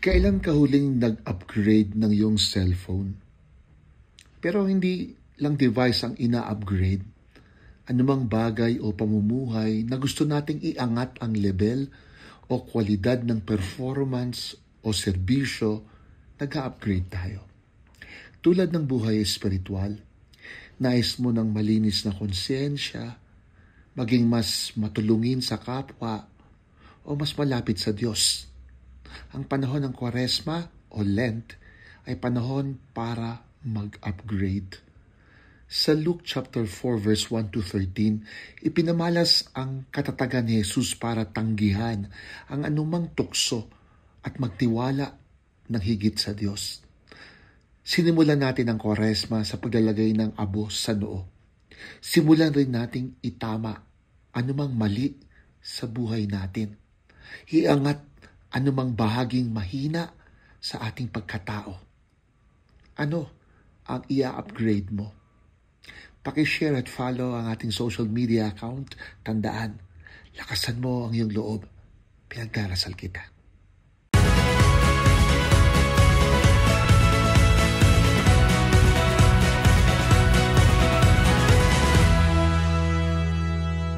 Kailan ka huling nag-upgrade ng iyong cellphone? Pero hindi lang device ang ina-upgrade. Anumang bagay o pamumuhay na gusto nating iangat ang level o kwalidad ng performance o serbisyo, nag-upgrade tayo. Tulad ng buhay espiritual, nais mo ng malinis na konsensya, maging mas matulungin sa kapwa, o mas malapit sa Diyos. Ang panahon ng Kwaresma o Lent ay panahon para mag-upgrade. Sa Luke chapter 4 verse 1 to 13, ipinamalas ang katatagan ni Jesus para tanggihan ang anumang tukso at magtiwala ng higit sa Diyos. Sinimulan natin ang Kwaresma sa paglalagay ng abo sa noo. Simulan rin nating itama anumang mali sa buhay natin. Iangat anumang bahaging mahina sa ating pagkatao. Ano ang i-upgrade mo? Paki-share at follow ang ating social media account. Tandaan, lakasan mo ang iyong loob. Pinagdarasal kita.